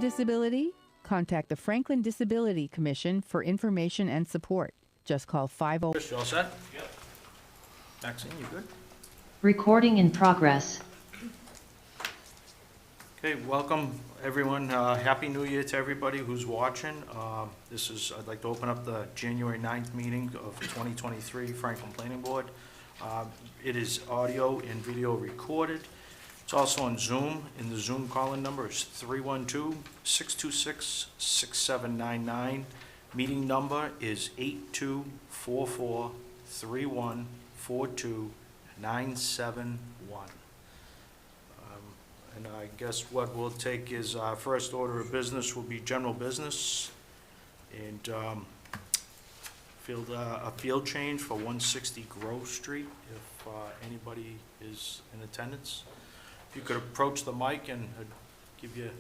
disability? Contact the Franklin Disability Commission for information and support. Just call 50. Chris, you all set? Yep. Maxine, you good? Recording in progress. Okay, welcome everyone. Happy New Year to everybody who's watching. I'd like to open up the January 9th meeting of 2023 Franklin Planning Board. It is audio and video recorded. It's also on Zoom, and the Zoom call-in number is 312-626-6799. Meeting number is 8244-3142-971. And I guess what we'll take is our first order of business will be general business, and a field change for 160 Grove Street, if anybody is in attendance. If you could approach the mic and give your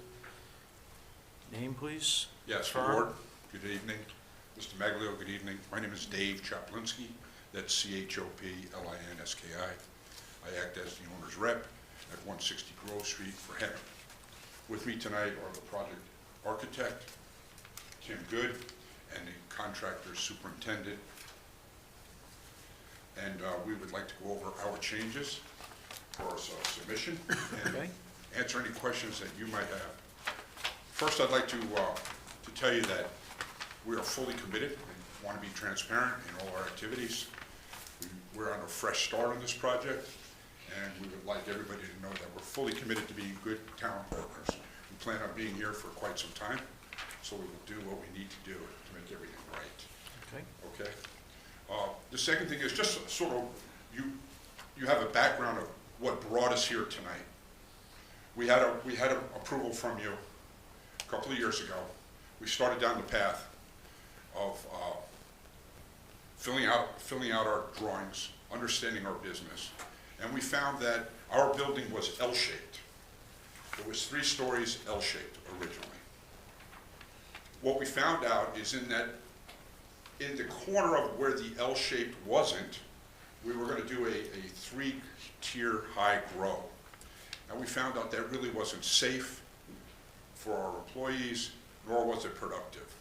name, please. Yes, Board, good evening. Mr. Maglio, good evening. My name is Dave Chaplinsky. That's Choplinski. I act as the owner's rep at 160 Grove Street for Henry. With me tonight are the project architect, Tim Good, and the contractor superintendent. And we would like to go over our changes for our submission and answer any questions that you might have. First, I'd like to tell you that we are fully committed and want to be transparent in all our activities. We're on a fresh start on this project, and we would like everybody to know that we're fully committed to being good town partners. We plan on being here for quite some time, so we will do what we need to do to make everything right. Okay. The second thing is just sort of you have a background of what brought us here tonight. We had an approval from you a couple of years ago. We started down the path of filling out our drawings, understanding our business, and we found that our building was L-shaped. It was 3 stories L-shaped originally. What we found out is in the corner of where the L-shaped wasn't, we were going to do a 3-tier high grow. And we found out that really wasn't safe for our employees, nor was it productive.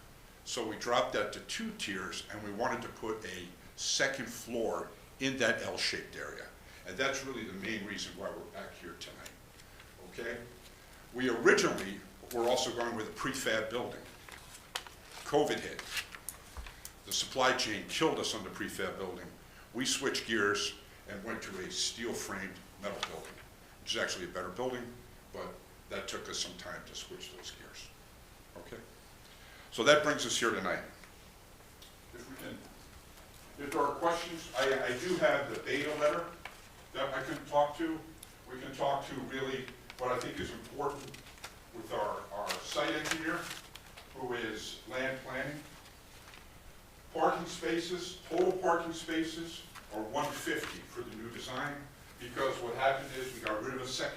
So we dropped that to 2 tiers, and we wanted to put a second floor in that L-shaped area. And that's really the main reason why we're back here tonight, okay? We originally were also going with a prefab building. COVID hit. The supply chain killed us on the prefab building. We switched gears and went to a steel-framed metal building, which is actually a better building, but that took us some time to switch those gears, okay? So that brings us here tonight. If there are questions, I do have the beta letter that I can talk to. We can talk to really what I think is important with our site engineer, who is land planning. Parking spaces, total parking spaces are 150 for the new design, because what happened is we got rid of a third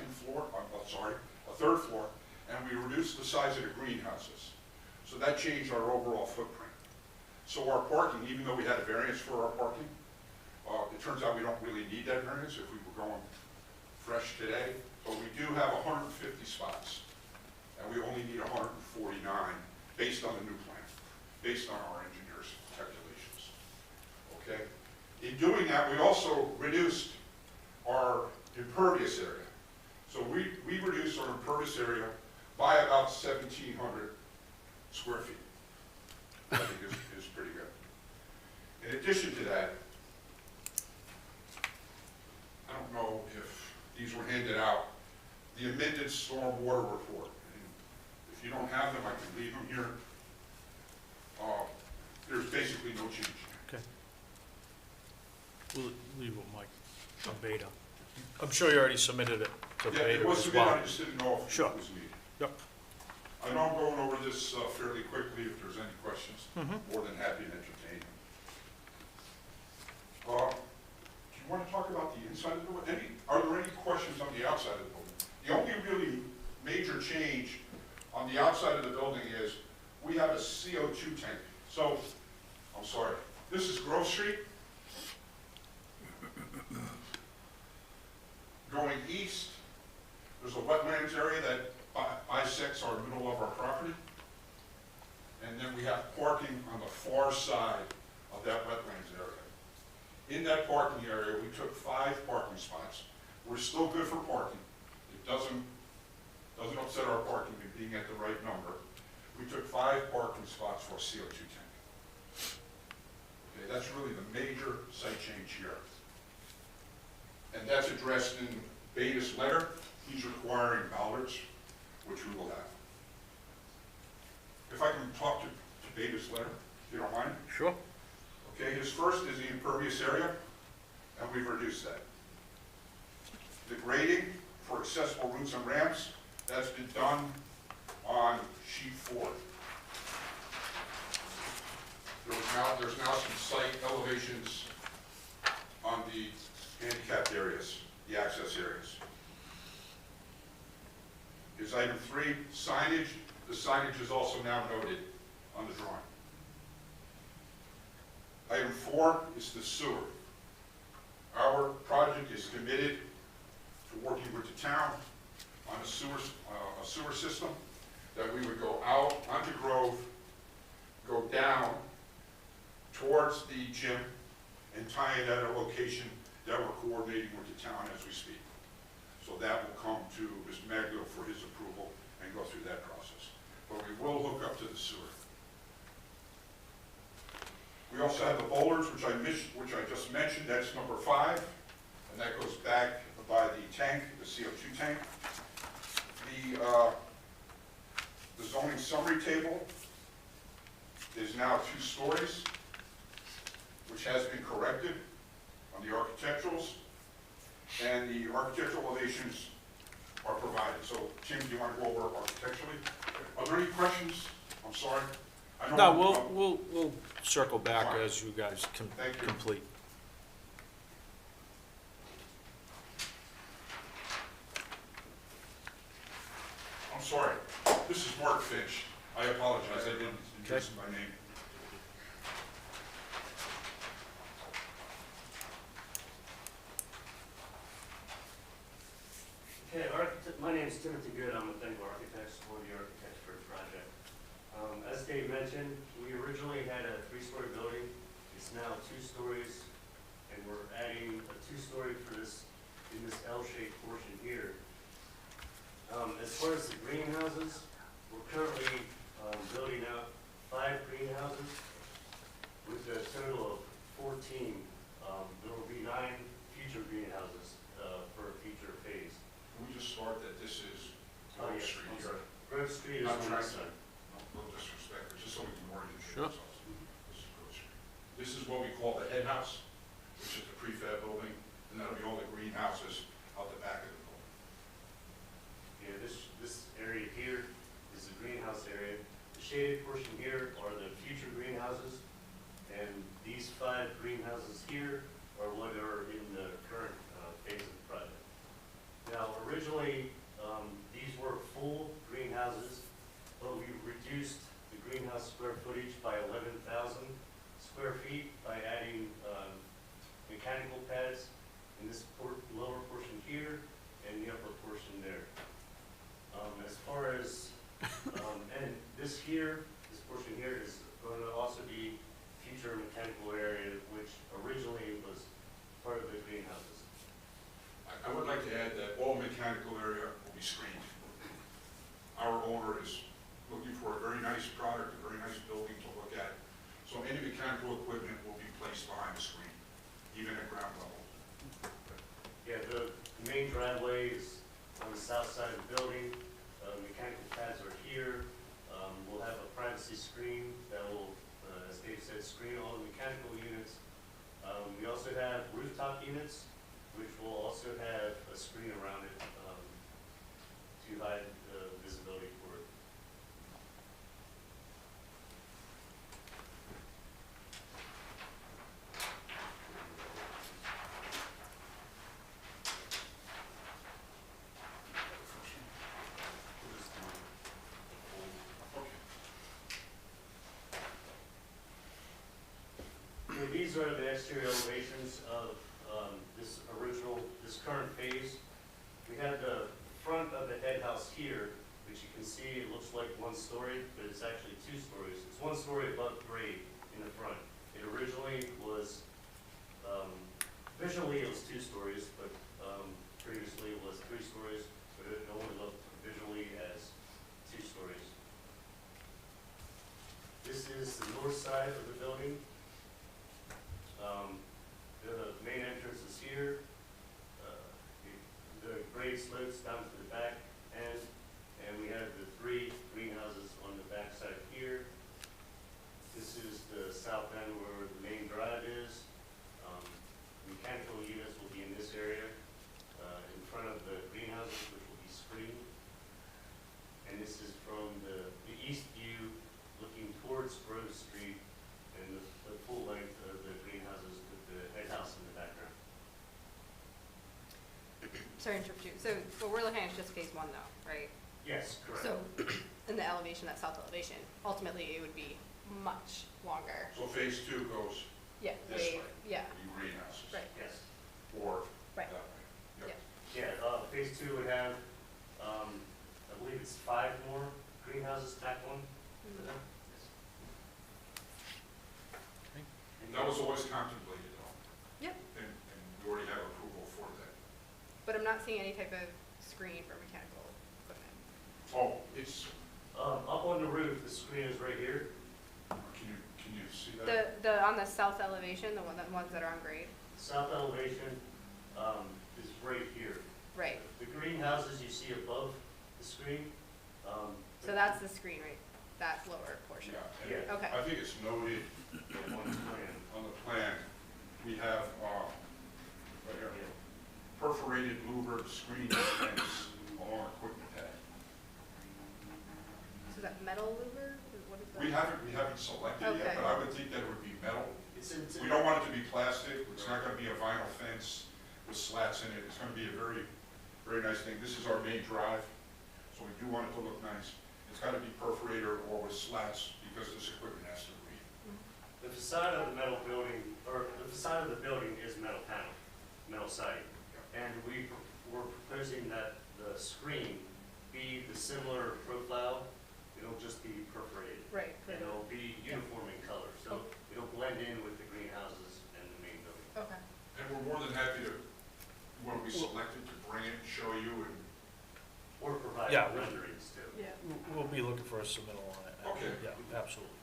floor, and we reduced the size of the greenhouses. So that changed our overall footprint. So our parking, even though we had a variance for our parking, it turns out we don't really need that variance if we were going fresh today, but we do have 150 spots, and we only need 149 based on the new plan, based on our engineers' calculations, okay? In doing that, we also reduced our impervious area. So we reduced our impervious area by about 1,700 square feet. I think is pretty good. In addition to that, I don't know if these were handed out, the amended stormwater report. And if you don't have them, I can leave them here. There's basically no change. Okay. We'll leave with Mike on beta. I'm sure you already submitted it to Yeah, beta it was as submitted, well. I just didn't know if Sure. it was needed. Yep. I know I'm going over this fairly quickly. If there's any questions, more than happy to entertain them. Do you want to talk about the inside of the building? Are there any questions on the outside of the building? The only really major change on the outside of the building is we have a CO2 tank. So, I'm sorry, this is Grove Street. Going east, there's a wetlands area that bisects our middle of our property. And then we have parking on the far side of that wetlands area. In that parking area, we took 5 parking spots. We're still good for parking. It doesn't upset our parking being at the right number. We took 5 parking spots for a CO2 tank. Okay, that's really the major site change here. And that's addressed in Beta's letter. He's requiring bollards, which we will have. If I can talk to Beta's letter, if you don't mind. Sure. Okay, his first is the impervious area, and we've reduced that. The grading for accessible routes and ramps, that's been done on sheet 4. There's now some site elevations on the handicapped areas, the access areas. Is item 3, signage. The signage is also now noted on the drawing. Item 4 is the sewer. Our project is committed to working with the town on a sewer system that we would go out onto Grove, go down towards the gym, and tie it at a location that we're coordinating with the town as we speak. So that will come to Mr. Maglio for his approval and go through that process. But we will hook up to the sewer. We also have the boulders, which I just mentioned. That's number 5, and that goes back by the tank, the CO2 tank. The zoning summary table is now 2 stories, which has been corrected on the architecturals, and the architectural elevations are provided. So, Tim, do you want to go over architecturally? Are there any questions? I'm sorry. I don't No, know. we'll circle back Fine. as you guys Thank you. complete. I'm sorry. This is Mark Finch. I apologize. I didn't introduce my name. Okay, my name is Timothy Good. I'm with Bengal Architects, one of the architects for the project. As Dave mentioned, we originally had a 3-story building. It's now 2 stories, and we're adding a 2-story for this, in this L-shaped portion here. As far as the greenhouses, we're currently building out 5 greenhouses with a total of 14. There will be 9 future greenhouses for a future phase. Can we just start that this is Grove yes, Street I'm here? sorry. Grove Street is Not on trying this to, side. no disrespect, but just so we can more Sure. introduce ourselves. This is Grove Street. This is what we call the head house, which is the prefab building, and that'll be all the greenhouses out the back of the building. Yeah, this area here is the greenhouse area. The shaded portion here are the future greenhouses, and these 5 greenhouses here are what are in the current phase of the project. Now, originally, these were full greenhouses, but we reduced the greenhouse square footage by 11,000 square feet by adding mechanical pads in this lower portion here and the upper portion there. As far as, and this portion here is going to also be future mechanical area, which originally was part of the greenhouses. I would like to add that all mechanical area will be screened. Our owner is looking for a very nice product, a very nice building to look at. So any mechanical equipment will be placed behind the screen, even at ground level. Yeah, the main driveway is on the south side of the building. Mechanical pads are here. We'll have a privacy screen that will, as Dave said, screen all the mechanical units. We also have rooftop units, which will also have a screen around it to hide the visibility for it. So these are the exterior elevations of this current phase. We have the front of the head house here, which you can can see, it looks like 1 story, but it's actually 2 stories. It's 1 story above grade in the front. It originally was, visually it was 2 stories, but previously it was 3 stories, but it only looked visually as 2 stories. This is the north side of the building. The main entrance is here. The grade slopes down to the back end, and we have the 3 greenhouses on the back side here. This is the south end where the main drive is. Mechanical units will be in this area, in front of the greenhouses, which will be screened. And this is from the east view, looking towards Grove Street, and the full length of the greenhouses with the head house in the background. Sorry to interrupt you. So what we're looking at is just phase 1 though, right? Yes, correct. So in the elevation, that south elevation, ultimately it would be much longer. So phase 2 goes Yeah. this way, Yeah. the greenhouses. Right. Yes. Or Right. that way. Yep. Yeah. Phase 2 would have, I believe it's 5 more greenhouses tack on to them. That was always contemplated though, Yep. and we already have approval for that. But I'm not seeing any type of screen for mechanical equipment. Oh, it's, Up on the roof, the screen is right here. can you see that? The on the south elevation, the ones that are on grade. South elevation, is right here. Right. The greenhouses you see above the screen, So that's the screen, right? That lower portion. Yeah, and Yeah. Okay. I think it's noted on the plan. on the plan, we have, right here, perforated louvered screen fence along equipment pad. So is that metal louver? What is that? We haven't selected yet, Okay. but I would think that it would be metal. It's We don't want it to be plastic, it's not gonna be a vinyl fence with slats in it, it's gonna be a very, very nice thing. This is our main drive, so we do want it to look nice. It's gotta be perforated or with slats, because this equipment has to breathe. The facade of the metal building, or the facade of the building is metal panel, metal siding. And we're proposing that the screen be the similar profile, it'll just be perforated. Right. And it'll be uniform in color, so it'll blend in with the greenhouses and the main building. Okay. And we're more than happy to, when we select it, to bring it, show you, and, Or provide Yeah. renderings too. Yeah. We'll be looking for a submittal on it. Okay. Yeah, absolutely.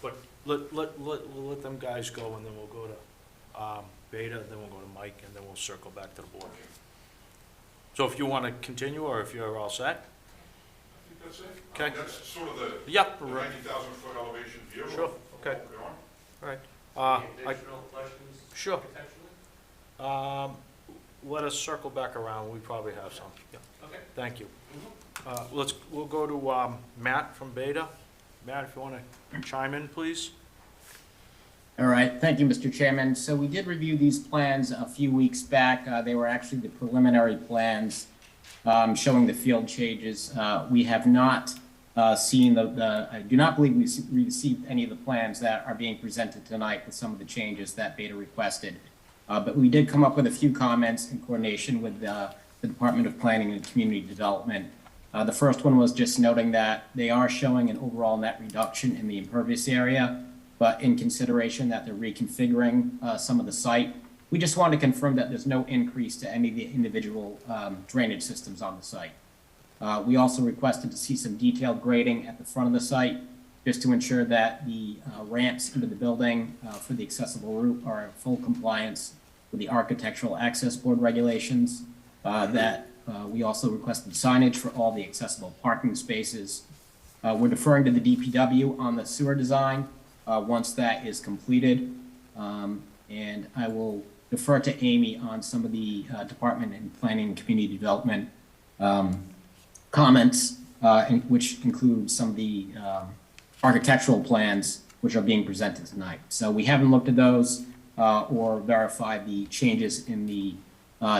But we'll let them guys go, and then we'll go to Beta, then we'll go to Mike, and then we'll circle back to the board. So if you want to continue, or if you're all set? I think that's it. Okay. That's sort of the Yep. the 90,000 foot elevation view. Sure, of okay. what we're doing. All right. Any additional questions? Sure. Architecturally? Let us circle back around, we probably have some. Yeah. Okay. Thank you. We'll go to Matt from Beta. Matt, if you want to chime in, please. All right, thank you, Mr. Chairman. So we did review these plans a few weeks back. They were actually the preliminary plans showing the field changes. We have not seen I do not believe we received any of the plans that are being presented tonight with some of the changes that Beta requested. But we did come up with a few comments in coordination with the Department of Planning and Community Development. The first one was just noting that they are showing an overall net reduction in the impervious area, but in consideration that they're reconfiguring some of the site, we just want to confirm that there's no increase to any of the individual drainage systems on the site. We also requested to see some detailed grading at the front of the site, just to ensure that the ramps into the building for the accessible route are in full compliance with the Architectural Access Board regulations. We also requested signage for all the accessible parking spaces. We're deferring to the DPW on the sewer design once that is completed. And I will defer to Amy on some of the Department in Planning and Community Development comments, which include some of the architectural plans which are being presented tonight. So we haven't looked at those or verified the changes in the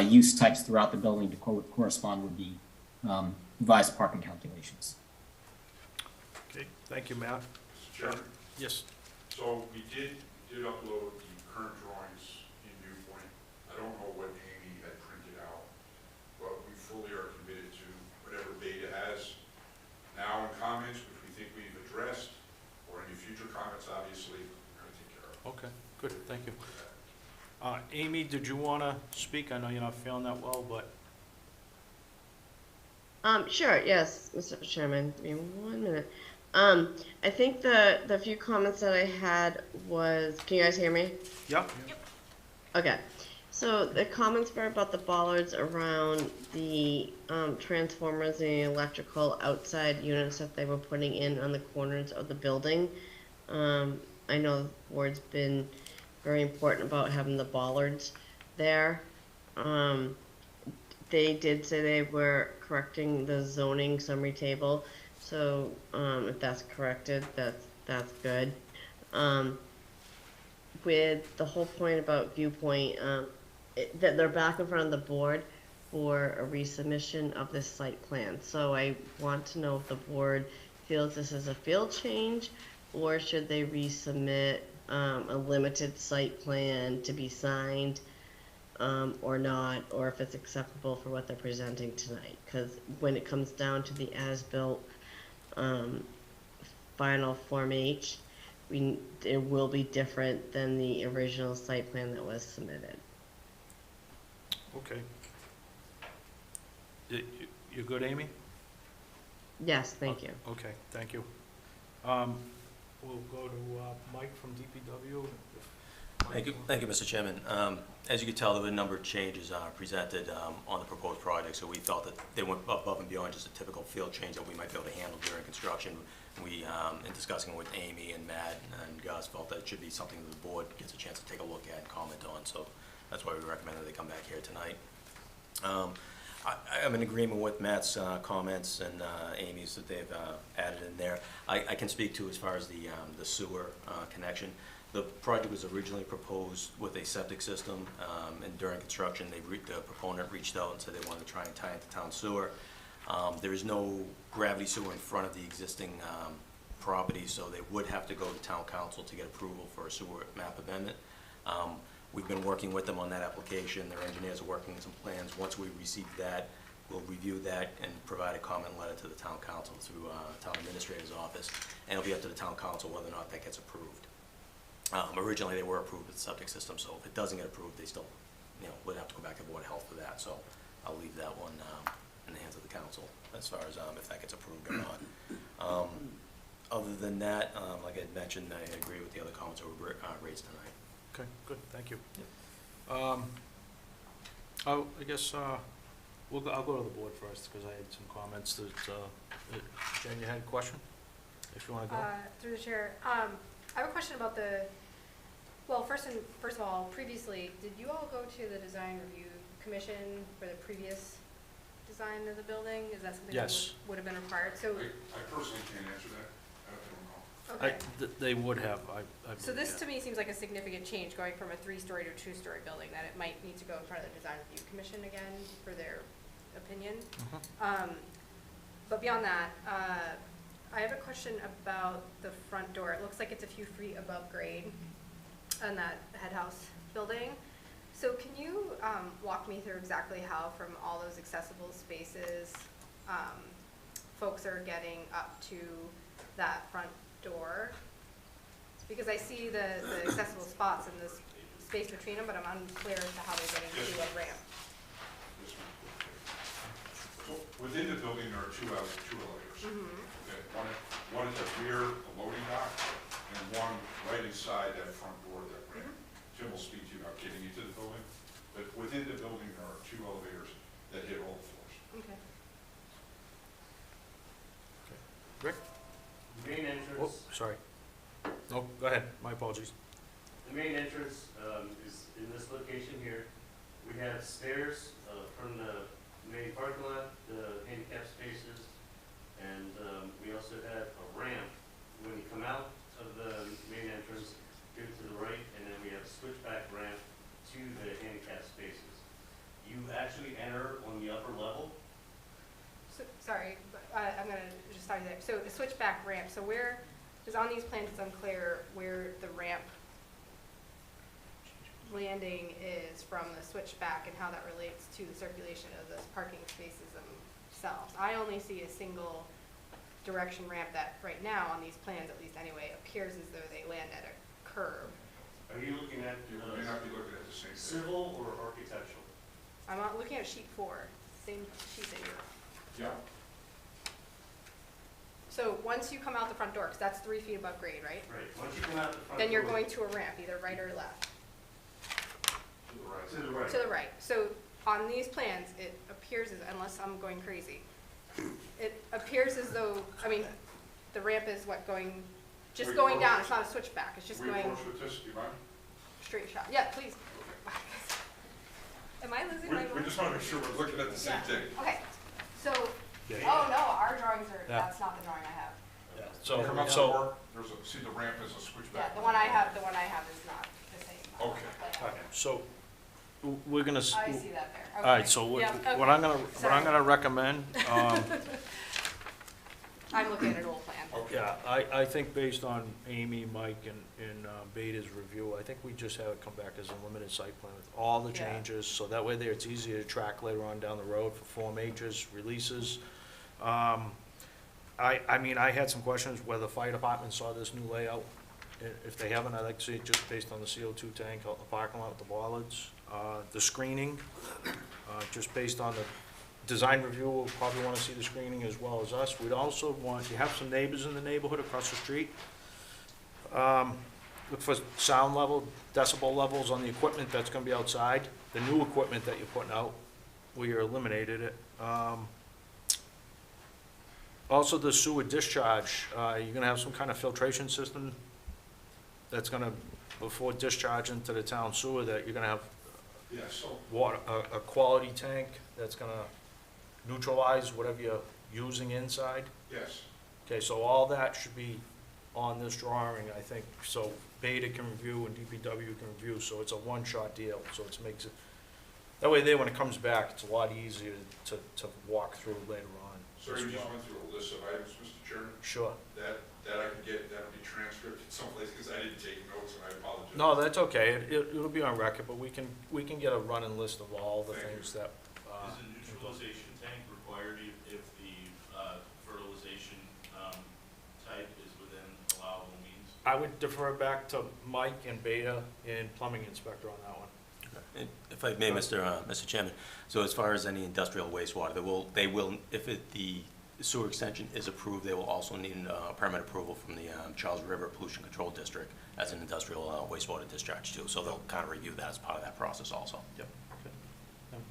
use types throughout the building to correspond with the revised parking calculations. Okay, thank you, Matt. Mr. Chairman? Yes. So we did upload the current drawings in Viewpoint. I don't know what Amy had printed out, but we fully are committed to whatever Beta good, thank you. Amy, did you want to speak? I know you're not feeling that well, but, Sure, yes, Mr. Chairman, give me 1 minute. I think the few comments that I had was, can you guys hear me? yeah? Okay, so the comments were about the bollards around the, transformers and the electrical outside units that they were putting in on the corners of the building. I know the board's been very important about having the bollards there. They did say they were correcting the zoning summary table, so, if that's corrected, that's good. With the whole point about viewpoint, that they're back in front of the board for a resubmission of this site plan. So I want to know if the board feels this is a field change, or should they resubmit, a limited site plan to be signed, or not, or if it's acceptable for what they're presenting tonight. Because when it comes down to the as-built, final Form H, it will be different than the original site plan that was submitted. Okay. You good, Amy? Yes, thank you. Okay, thank you. We'll go to Mike from DPW. Thank you, Mr. Chairman. As you can tell, there were a number of changes presented on the proposed project, so we felt that they went above and beyond just a typical field change that we might be able to handle during construction. We, in discussing with Amy and Matt and Gus, felt that it should be something that the board gets a chance to take a look at and comment on, so that's why we recommended they come back here tonight. I'm in agreement with Matt's comments and Amy's that they've added in there. I can speak to as far as the sewer connection. The project was originally proposed with a septic system, and during construction, the proponent reached out and said they wanted to try and tie into town sewer. There is no gravity sewer in front of the existing property, so they would have to go to town council to get approval for a sewer map amendment. We've been working with them on that application. Their engineers are working on some plans. Once we receive that, we'll review that and provide a comment letter to the town council through town administrator's office, and it'll be up to the town council whether or not that gets approved. Originally, they were approved with the septic system, so if it doesn't get approved, they still, would have to go back to Board of Health for that. So I'll leave that one in the hands of the council as far as if that gets approved or not. Other than that, like I mentioned, I agree with the other comments that were raised tonight. Okay, good, thank you. I guess I'll go to the board first, because I had some comments that, Jen, you had a question? If you want to go. Through the chair, I have a question about well, first of all, previously, did you all go to the design review commission for the previous design of the building? Is that something that Yes. would have been required? So, I personally can't answer that. I don't know. okay. They would have, I So believe, this yeah. to me seems like a significant change, going from a 3-story to a 2-story building, that it might need to go in front of the design review commission again for their opinion. Mhm. But beyond that, I have a question about the front door. It looks like it's a few feet above grade on that head house building. So can you walk me through exactly how from all those accessible spaces folks are getting up to that front door? Because I see the accessible spots in this space between them, but I'm unclear as to how they're getting to a ramp. Yes, ma'am. So within the building, there are two elevators. Mm-hmm. Okay, one at the rear, the loading dock, and one right inside that front door, that ramp. Jim will speak to you about getting into the building, but within the building, there are two elevators that hit all the floors. Okay. Rick? The main Oh, entrance, sorry. No, go ahead, my apologies. the main entrance is in this location here. We have stairs from the main parking lot, the handicap spaces, and we also have a ramp when you come out of the main entrance, go to the right, and then we have a switchback ramp to the handicap spaces. You actually enter on the upper level. So, sorry, but I'm gonna just stop you there. So the switchback ramp, so where, because on these plans it's unclear where the ramp landing is from the switchback and how that relates to the circulation of those parking spaces themselves. I only see a single direction ramp that right now on these plans, at least anyway, appears as though they land at a curb. Are you looking at You may not be looking at the same thing. civil or architectural? I'm not looking at sheet 4, same sheet that you're on. Yeah, So once you come out the front door, because that's 3 feet above grade, right? Right, once you come out the front Then you're door- going to a ramp, either right or left. to the right. To the right. To the right. So on these plans, it appears as, unless I'm going crazy, it appears as though, I mean, the ramp is what, going, just Wait, going hold down, on. it's not a switchback, it's just We going approach with this, do you mind? straight shot. Yeah, please. Am I losing my mind? We just want to make sure we're looking at the same Yeah. thing. Okay, so, Yeah. oh no, our drawings are, Yeah. that's not the drawing I have. So, Come out the so, door, there's a, see the ramp is a switchback. Yeah, the one I have is not the same. Okay. layout. so, we're gonna. I see that there. All right, Okay. so what Yeah, what okay. I'm gonna recommend, I'm looking at an old plan. Okay. yeah, I think based on Amy, Mike, and Beta's review, I think we just have it come back as a limited site plan with all the Yeah. changes, so that way there, it's easier to track later on down the road for Form H's, releases. I mean, I had some questions whether the fire department saw this new layout. If they haven't, I'd like to see it just based on the CO2 tank out in the parking lot with the bollards. The screening, just based on the design review, we'll probably want to see the screening as well as us. We'd also want, you have some neighbors in the neighborhood across the street. Look for sound level, decibel levels on the equipment that's gonna be outside. The new equipment that you're putting out, we eliminated it. Also, the sewer discharge, you're gonna have some kind of filtration system that's gonna, before discharging to the town sewer, that you're gonna have Yeah, so, water, a quality tank that's gonna neutralize whatever you're using inside. yes, Okay, so all that should be on this drawing, I think, so Beta can review and DPW can review, so it's a one-shot deal, so it makes it, that way there, when it comes back, it's a lot easier to walk through later on sir, as you just well. went through a list of items, Mr. Chairman, Sure. that I can get, that'll be transcribed someplace, because I didn't take notes, and I apologize. No, that's okay, it'll be on record, but we can get a running list of all the Thank you. things that, Is a neutralization tank required if the fertilization type is within allowable means? I would defer back to Mike and Beta and plumbing inspector on that one. If I may, Mr. Chairman, so as far as any industrial wastewater, they will, if the sewer extension is approved, they will also need permit approval from the Charles River Pollution Control District as an industrial wastewater discharge too, so they'll kind of review that as part of that process also. Yep. Okay.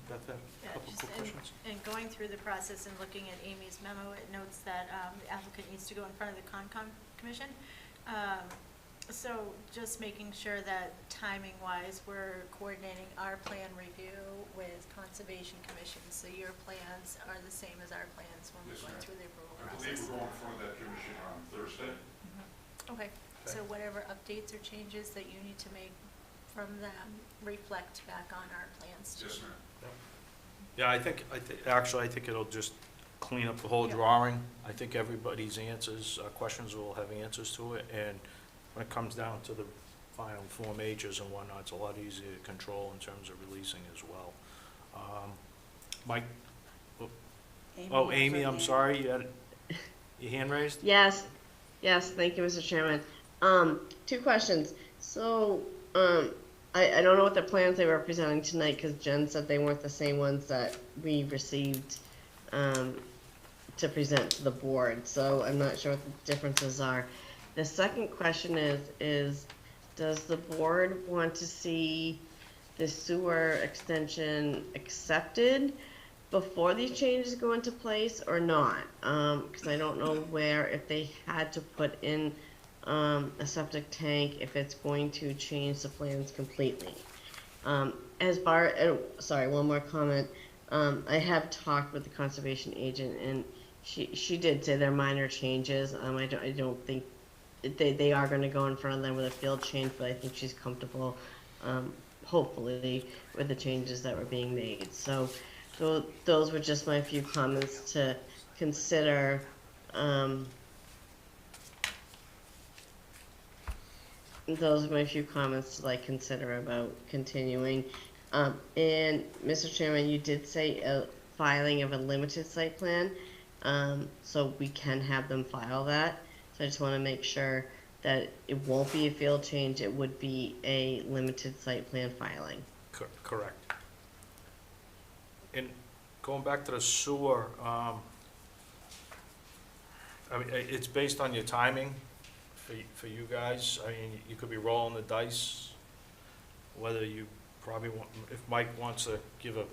Got that? Yeah, Couple just quick questions? in going through the process and looking at Amy's memo, it notes that the applicant needs to go in front of the Concom Commission. So just making sure that timing-wise, we're coordinating our plan review with Conservation Commission, so your plans are the same as our plans when we're Yes, going ma'am. through the approval I believe process. we're going in front of that commission on Thursday. Okay, so whatever updates or changes that you need to make from them reflect back on our plans too. Yes, ma'am. Yeah, actually, I think it'll just clean up the whole Yeah. drawing. I think everybody's answers, questions will have answers to it, and when it comes down to the final Form H's and whatnot, it's a lot easier to control in terms of releasing as well. Mike? Oh, Amy, I'm sorry, you had your hand raised? Yes, yes, thank you, Mr. Chairman. Two questions. So, I don't know what the plans they were presenting tonight, because Jen said they weren't the same ones that we received, to present to the board, so I'm not sure what the differences are. The second question is does the board want to see the sewer extension accepted before these changes go into place or not? Because I don't know if they had to put in a septic tank, if it's going to change the plans completely. Sorry, one more comment. I have talked with the conservation agent, and she did say they're minor changes. I don't think they are going to go in front of them with a field change, but I think she's comfortable, hopefully, with the changes that were being made. So those were just my few comments to consider. Those are my few comments to consider about continuing. And Mr. Chairman, you did say a filing of a limited site plan, so we can have them file that. So I just want to make sure that it won't be a field change, it would be a limited site plan filing. Correct. And going back to the sewer, I mean, it's based on your timing for you guys. I mean, you could be rolling the dice, whether you probably want, if Mike wants to give a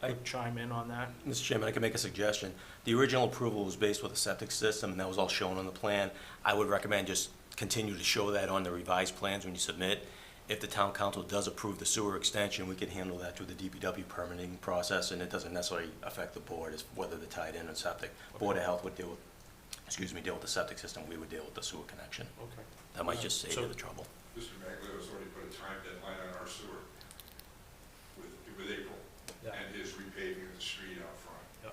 quick chime in on that. Mr. Chairman, I can make a suggestion. The original approval was based with a septic system, and that was all shown on the plan. I would recommend just continue to show that on the revised plans when you submit. If the town council does approve the sewer extension, we can handle that through the DPW permitting process, and it doesn't necessarily affect the board as whether they're tied in or septic. Board of Health would deal with, deal with the septic system, we would deal with the sewer connection. Okay. That might just save you the trouble. Mr. Maglio's already put a time deadline on our sewer with April, Yeah. and his repaving of the street out front. Yeah.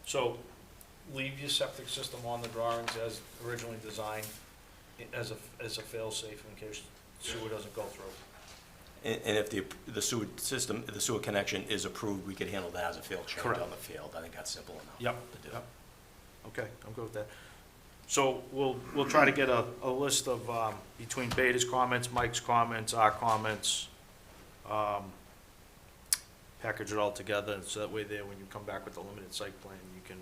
So leave your septic system on the drawings as originally designed, as a fail-safe in case sewer doesn't go through. And if the sewer system, the sewer connection is approved, we could handle that as a field change Correct. on the field. I think that's simple enough Yep, to do. yep. Okay, I'm good with that. So we'll try to get a list of, between Beta's comments, Mike's comments, our comments, package it all together, and so that way there, when you come back with the limited site plan, you can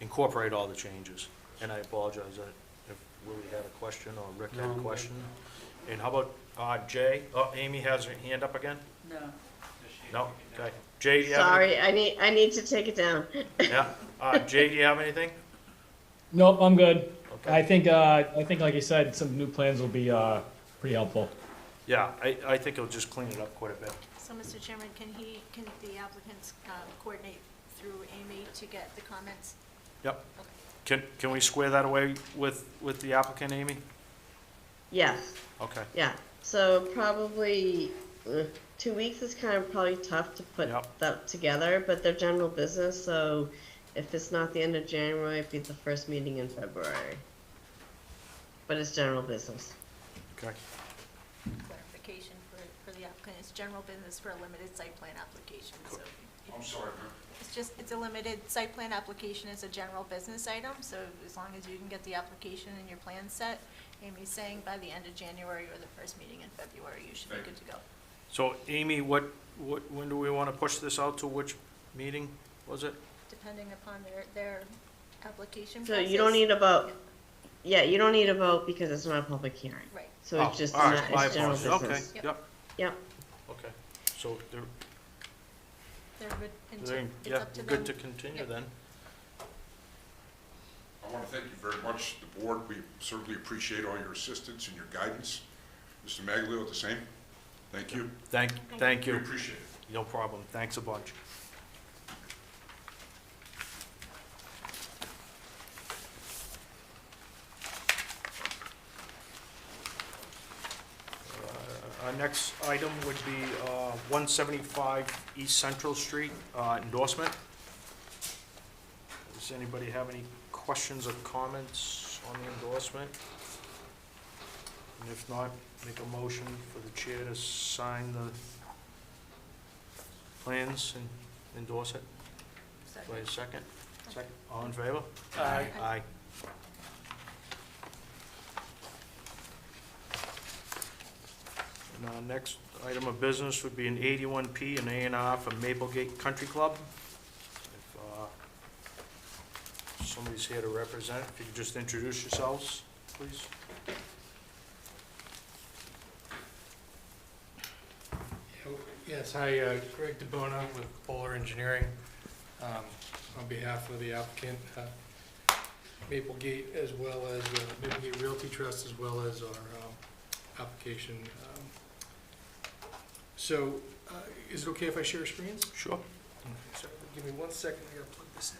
incorporate all the changes. And I apologize if Willie had a question or Rick had a question. And how about Jay? Oh, Amy has her hand up again? No. No? Okay. Jay, do you have Sorry, I need to take it down. any? Yeah. Jay, do you have anything? Nope, I'm good. Okay. I think like you said, some new plans will be pretty helpful. Yeah, I think it'll just clean it up quite a bit. So, Mr. Chairman, can the applicants coordinate through Amy to get the comments? Yep. Okay. Can we square that away with the applicant, Amy? Yes, Okay. yeah, so probably 2 weeks is kind of probably tough to put Yep. that together, but they're general business, so if it's not the end of January, it'd be the first meeting in February. But it's general business. Okay. Clarification for the applicant, it's general business for a limited site plan application, so. I'm sorry, ma'am. It's a limited site plan application, it's a general business item, so as long as you can get the application and your plan set, Amy's saying by the end of January or the first meeting in February, you should be good to go. So Amy, when do we want to push this out to? Which meeting was it? Depending upon their application So process. you don't need a vote, yeah, you don't need a vote because it's not a public hearing. Right. So it's just, Oh, all right, my it's general apologies. business. Okay, yep, Yep, okay. So They're good, they're, it's yeah, up to them. good to continue Yep. then. I want to thank you very much, the board. We certainly appreciate all your assistance and your guidance. Mr. Maglio, the same. Thank you. Thank We you. appreciate it. No problem. Thanks a bunch. Our next item would be 175 East Central Street, endorsement. Does anybody have any questions or comments on the endorsement? And if not, make a motion for the chair to sign the plans and endorse it. Do I have a second? Second. All in favor? Aye. Aye. And our next item of business would be an 81P and A&R for Maplegate Country Club. If somebody's here to represent, if you could just introduce yourselves, please. Yes, hi, Greg DeBona with Bowler Engineering, on behalf of the applicant, Maplegate, as well as Maplegate Realty Trust, as well as our application. So, is it okay if I share screens? Sure. Okay, so give me 1 second, I gotta plug this in.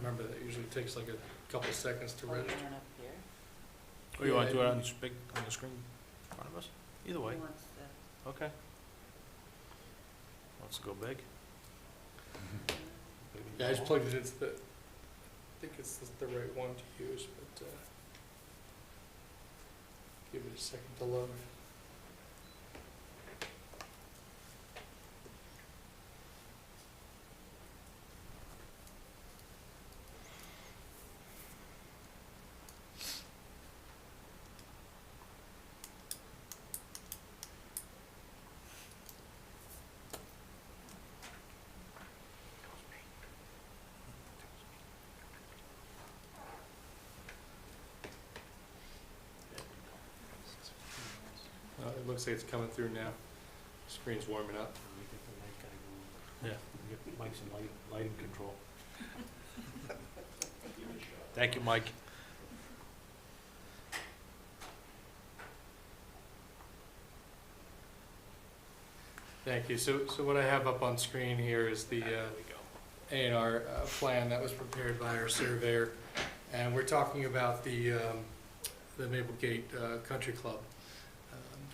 Remember, that usually takes like a couple seconds to register. Oh, you want to do it Yeah, on the screen in front of us? Either way. Okay. Wants to go big? Yeah, I just plugged it into the think it's the right one to use, but give it a second to load. It looks like it's coming through now. Screen's warming up. Yeah, get Mike some lighting control. Thank you, Mike. Thank you. So what I have up on screen here is the A&R plan that was prepared by our surveyor. And we're talking about the Maplegate Country Club.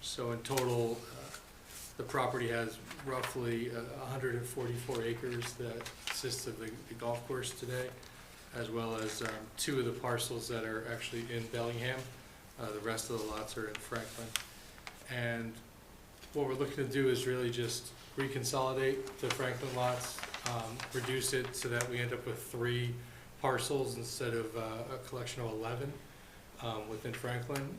So in total, the property has roughly 144 acres that consists of the golf course today, as well as 2 of the parcels that are actually in Bellingham. The rest of the lots are in Franklin. And what we're looking to do is really just reconsolidate the Franklin lots, reduce it so that we end up with 3 parcels instead of a collection of 11 within Franklin.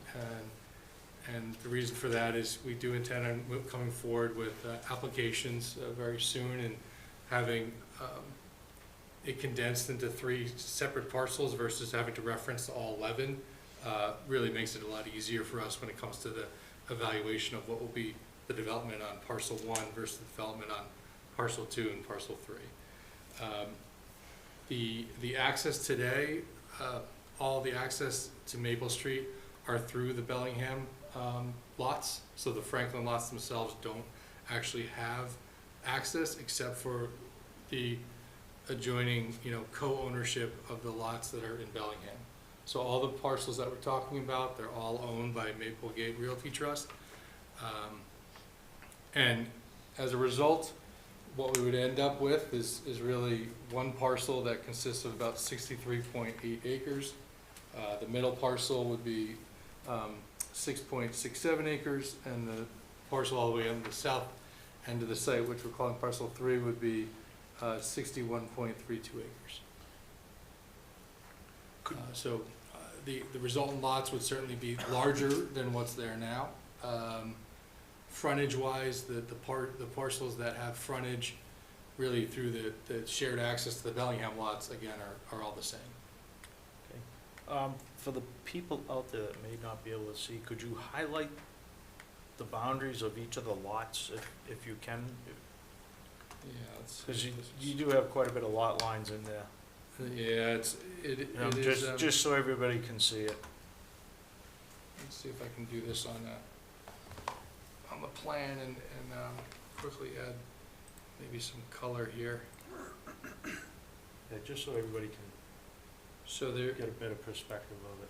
And the reason for that is we do intend on coming forward with applications very soon, and having it condensed into 3 separate parcels versus having to reference all 11 really makes it a lot easier for us when it comes to the evaluation of what will be the development on parcel 1 versus the development on parcel 2 and parcel 3. The access today, all the access to Maple Street are through the Bellingham lots, so the Franklin lots themselves don't actually have access except for the adjoining, co-ownership of the lots that are in Bellingham. So all the parcels that we're talking about, they're all owned by Maplegate Realty Trust. And as a result, what we would end up with is really one parcel that consists of about 63.8 acres. The middle parcel would be 6.67 acres, and the parcel all the way on the south end of the site, which we're calling parcel 3, would be 61.32 acres. So the resultant lots would certainly be larger than what's there now. Frontage-wise, the parcels that have frontage really through the shared access to the Bellingham lots, again, are all the same. For the people out there that may not be able to see, could you highlight the boundaries of each of the lots if you can? Yeah, because you do have quite a bit of lot lines in there. Yeah, it is. Just so everybody can see it. Let's see if I can do this on the plan and quickly add maybe some color here. Yeah, just so everybody can get a better perspective of it.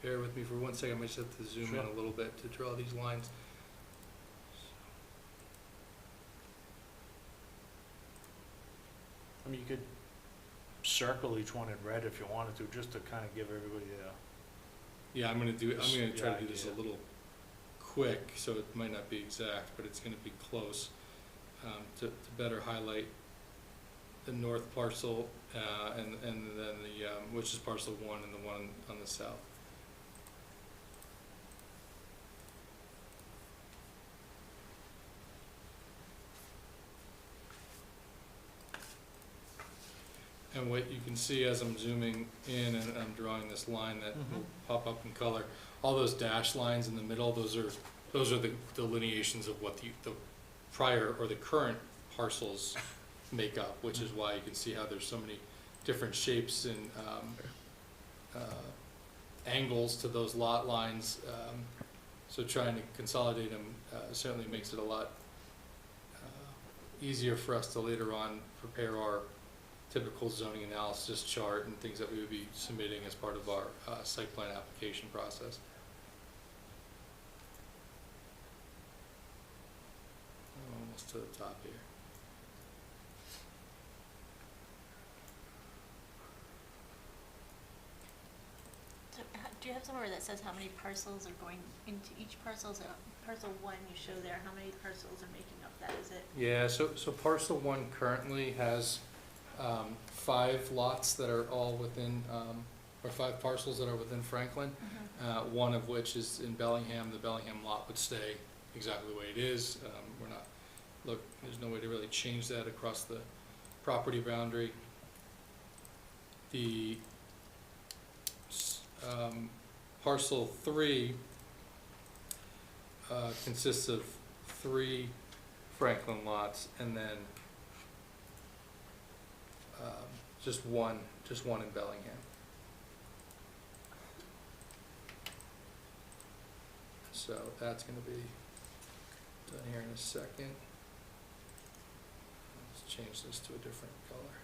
Bear with me for 1 second. I might just have to zoom in a little bit to draw these lines. I mean, you could circle each one in red if you wanted to, just to kind of give everybody a... Yeah, I'm gonna try to do this a little quick, so it might not be exact, but it's gonna be close, to better highlight the north parcel, and then the, which is parcel 1 and the one on the south. And what you can see as I'm zooming in and I'm drawing this line that will pop up in color, all those dashed lines in the middle, those are the delineations of what the prior or the current parcels make up, which is why you can see how there's so many different shapes and angles to those lot lines. So trying to consolidate them certainly makes it a lot easier for us to later on prepare our typical zoning analysis chart and things that we would be submitting as part of our site plan application process. Almost to the top here. have somewhere that says how many parcels are going into each parcel? So parcel one you show there, how many parcels are making up that? Is it? Yeah, so parcel one currently has 5 lots that are all within, or 5 parcels that are within Franklin. One of which is in Bellingham. The Bellingham lot would stay exactly the way it is. We're not, look, there's no way to really change that across the property boundary. The parcel 3 consists of 3 Franklin lots and then just one in Bellingham. So that's going to be done here in a second. Let's change this to a different color.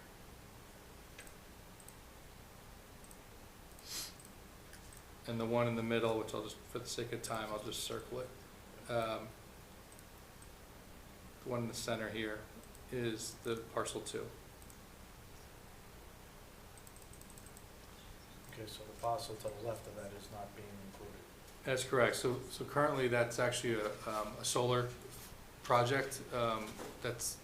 And the one in the middle, which I'll just, for the sake of time, I'll just circle it. The one in the center here is the parcel 2. Okay, so the parcel to the left of that is not being included. That's correct. So currently, that's actually a solar project that's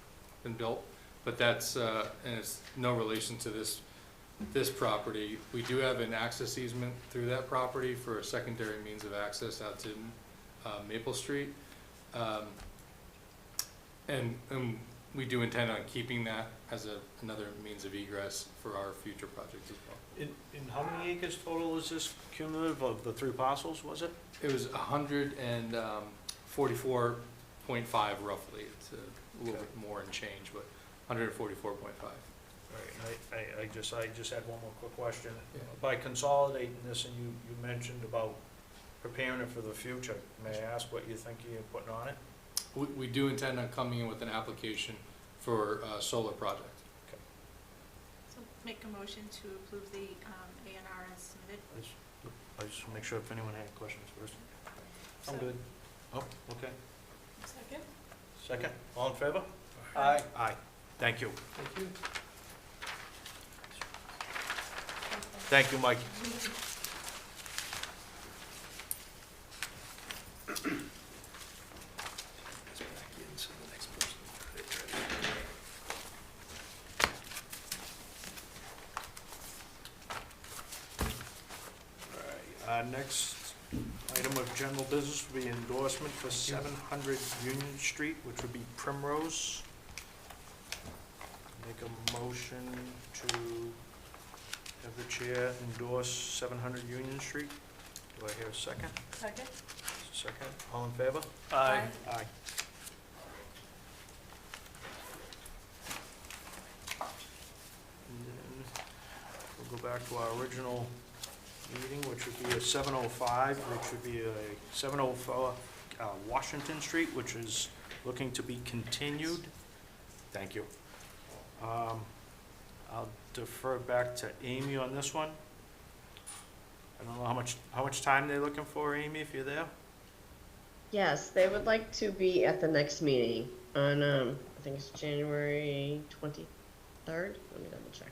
been built, but that's and it's no relation to this property. We do have an access easement through that property for a secondary means of access out to Maple Street, and we do intend on keeping that as another means of egress for our future projects as well. In how many acres total is this cumulative of the 3 parcels, was it? It was 144.5 roughly. It's a little bit more and change, but 144.5. Right, I just had one more quick question. Yeah. By consolidating this, and you mentioned about preparing it for the future, may I ask what you think you're putting on it? We do intend on coming in with an application for a solar project. So make a motion to approve the A&R as submitted. I just make sure if anyone had questions first. I'm So- good. Oh, okay. Second. Second, all in favor? Aye. Aye, thank you. Thank you. Thank you, Mike. Next item of general business would be endorsement for 700 Union Street, which would be Primrose. Make a motion to have the chair endorse 700 Union Street. Do I hear a second? Second. Second, all in favor? Aye. Aye. And then we'll go back to our original meeting, which would be a 705, which would be a 704 Washington Street, which is looking to be continued. Thank you. I'll defer back to Amy on this one. I don't know how much time they're looking for, Amy, if you're there? Yes, they would like to be at the next meeting on, I think it's January 23rd. Let me double check.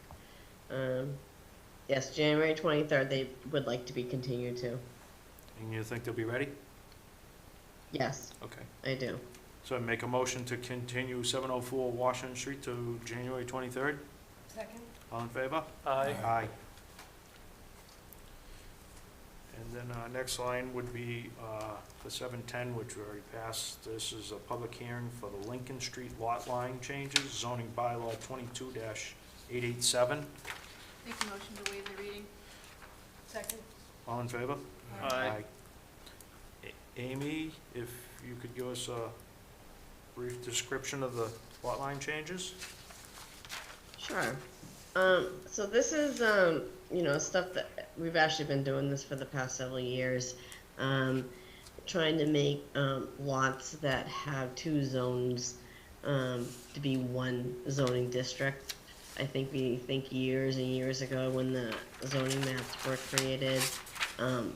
Yes, January 23rd, they would like to be continued to. And you think they'll be ready? Yes, Okay. I do. So I make a motion to continue 704 Washington Street to January 23rd. Second. All in favor? Aye. Aye. And then next line would be for 710, which we already passed. This is a public hearing for the Lincoln Street lot line changes, zoning bylaw 22-887. Make a motion to waive the reading. Second. All in favor? Aye. Amy, if you could give us a brief description of the lot line changes? Sure. So this is, stuff that we've actually been doing this for the past several years. Trying to make lots that have 2 zones to be one zoning district. I think years and years ago when the zoning maps were created,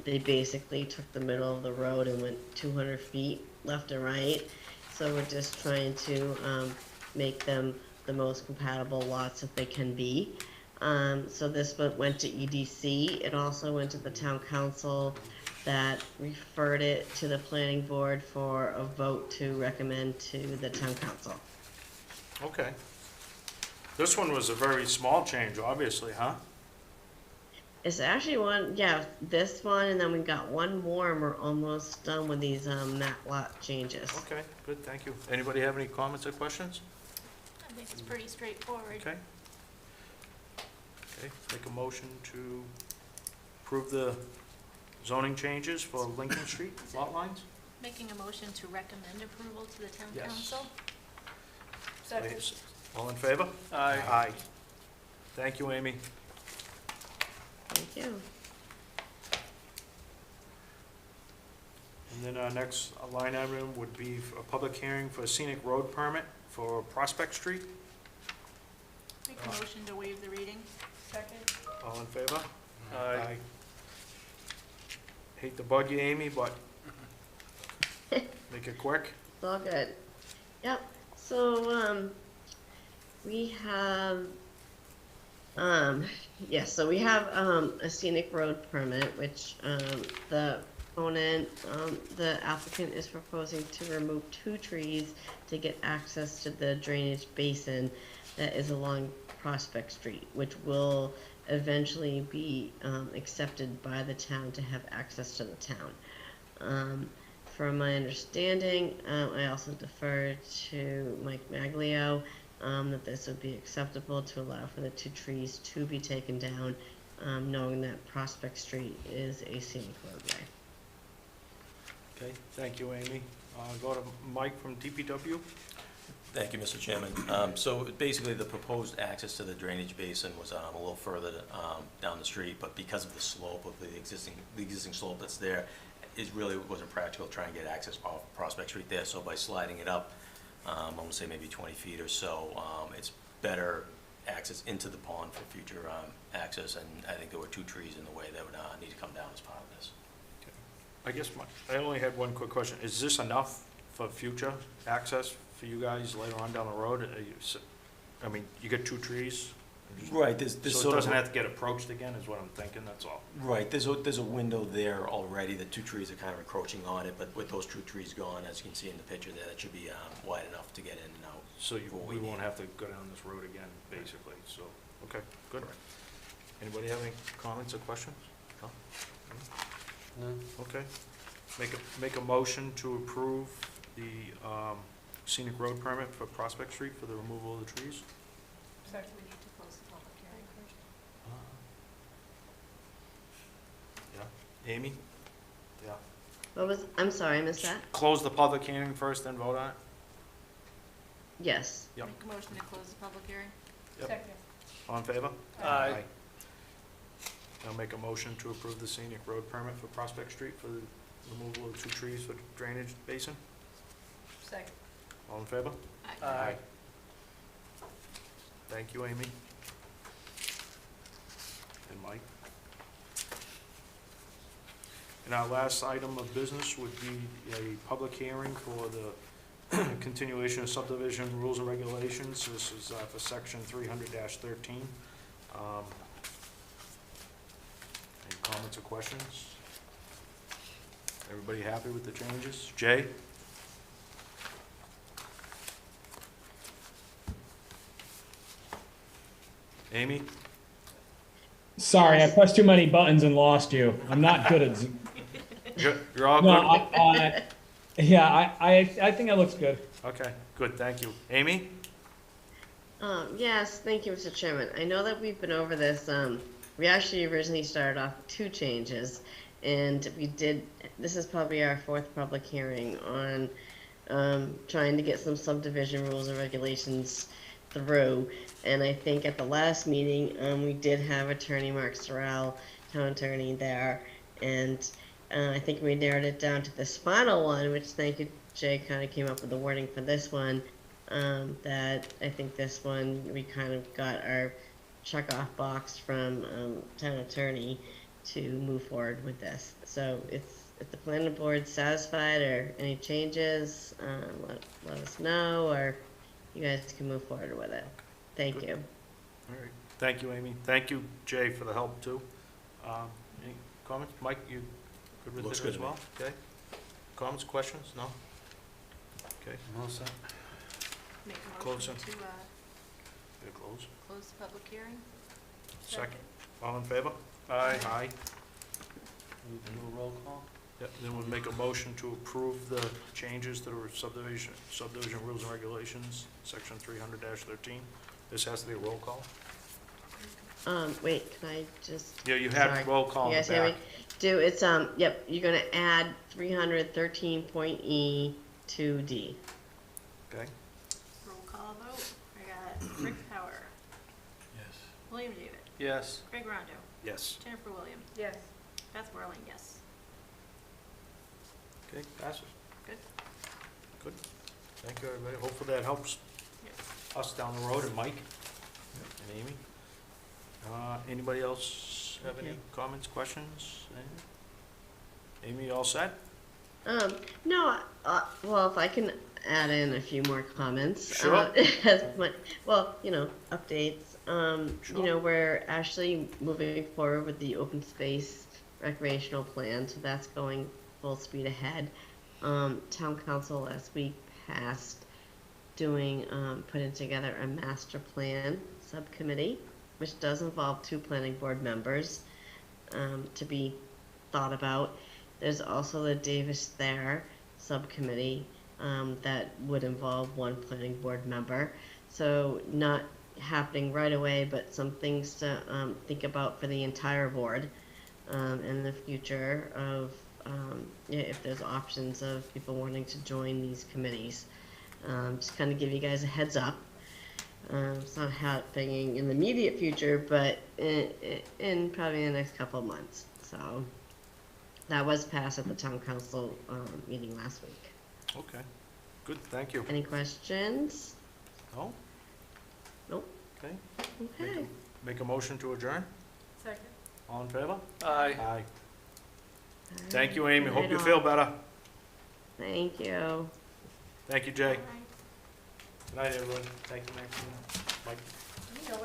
they basically took the middle of the road and went 200 feet left and right. So we're just trying to make them the most compatible lots that they can be. So this went to EDC. It also went to the town council that referred it to the planning board for a vote to recommend to the town council. Okay. This one was a very small change, obviously, huh? It's actually this one, and then we got one more, and we're almost done with these map lot changes. Okay, good, thank you. Anybody have any comments or questions? I think it's pretty straightforward. Okay. Okay, make a motion to approve the zoning changes for Lincoln Street lot lines? Making a motion to recommend approval to the town Yes. council. Second. All in favor? Aye. Aye. Thank you, Amy. Thank you. And then our next line item would be a public hearing for a scenic road permit for Prospect Street. Make a motion to waive the reading. Second. All in favor? Aye. Hate to bug you, Amy, but make it quick. It's all good. Yep. So, we have, so we have, a scenic road permit, which, the opponent, the applicant is proposing to remove 2 trees to get access to the drainage basin that is along Prospect Street, which will eventually be, accepted by the town to have access to the town. From my understanding, I also defer to Mike Maglio, that this would be acceptable to allow for the 2 trees to be taken down, knowing that Prospect Street is a scenic roadway. Okay, thank you, Amy. Go to Mike from DPW. Thank you, Mr. Chairman. So basically, the proposed access to the drainage basin was a little further down the street, but because of the slope of the existing slope that's there, it really wasn't practical to try and get access off Prospect Street there. So by sliding it up, I want to say maybe 20 feet or so, it's better access into the pond for future access. And I think there were 2 trees in the way that would need to come down as part of this. I guess I only had one quick question. Is this enough for future access for you guys later on down the road? I mean, you get 2 trees? Right, there's So it doesn't have to get approached again, is what I'm thinking, that's all. Right, there's a window there already. The 2 trees are kind of encroaching on it, but with those 2 trees gone, as you can see in the picture there, that should be wide enough to get in and out. So for what we won't need. have to go down this road again, basically, so, okay, good. Anybody have any comments or questions? No? No. Okay. Make a motion to approve the scenic road permit for Prospect Street for the removal of the trees. Second. We need to close the public hearing first. Yeah, Amy? Yeah. I'm sorry, I missed that? Close the public hearing first, then vote on it? Yes. Yep. Make a motion to close the public hearing. Yep. Second. All in favor? Aye. I'll make a motion to approve the scenic road permit for Prospect Street for the removal of 2 trees for drainage basin. Second. All in favor? Aye. Thank you, Amy. And Mike. And our last item of business would be a public hearing for the continuation of subdivision rules and regulations. This is for section 300-13. Any comments or questions? Everybody happy with the changes? Jay? Amy? Sorry, I pressed too many buttons and lost you. I'm not good at Zoom. You're all No, good? yeah, I think it looks good. Okay, good, thank you. Amy? Yes, thank you, Mr. Chairman. I know that we've been over this, we actually originally started off with 2 changes, and this is probably our 4th public hearing on, trying to get some subdivision rules and regulations through. And I think at the last meeting, we did have Attorney Mark Sorrell, town attorney there, and I think we narrowed it down to this final one, which, thank you, Jay, kind of came up with the wording for this one. That I think this one, we kind of got our check-off box from town attorney to move forward with this. So if the planning board's satisfied or any changes, let us know, or you guys can move forward with it. Thank you. All right, Thank you, Amy. Thank you, Jay, for the help, too. Any comments? Mike, you good with Looks it good as to me. well? Okay. Comments, questions? No? Okay. All set. Make a Close motion it. to, You're close. close the public hearing. Second. All in favor? Aye. Aye. We can do a roll call? Yep, then we'll make a motion to approve the changes to the subdivision rules and regulations, section 300-13. This has to be a roll call? Wait, can I just? Yeah, you had Sorry. roll call You in guys the hear me? back. It's, yep, you're gonna add 313.E to D. Okay? Roll call vote. I got Rick Power, Yes. William David, Yes. Greg Rondo, Yes. Jennifer Williams, Yes. Beth Whirling, yes. Okay, passes. Good. Good. Thank you, everybody. Hopefully that helps Yep. us down the road, and Mike and Amy. Anybody else have any comments, questions? Anything? Amy, all set? No, well, if I can add in a few more comments. Sure. Well, updates. Sure. We're actually moving forward with the open space recreational plan, so that's going full speed ahead. Town council last week passed putting together a master plan subcommittee, which does involve 2 planning board members, to be thought about. There's also the Davis Thayer subcommittee, that would involve 1 planning board member. So not happening right away, but some things to think about for the entire board in the future of if there's options of people wanting to join these committees. Just kind of give you guys a heads up. It's not happening in the immediate future, but in probably the next couple of months. So that was passed at the town council meeting last week. Okay. Good, thank you. Any questions? No? Nope. Okay. Okay. Make a motion to adjourn? Second. All in favor? Aye. Aye. Thank you, Amy. Good Hope night you all. feel better. Thank you. Thank you, Jay. All right. Good night, everyone. Thank you, Maxine. Mike. Do you know what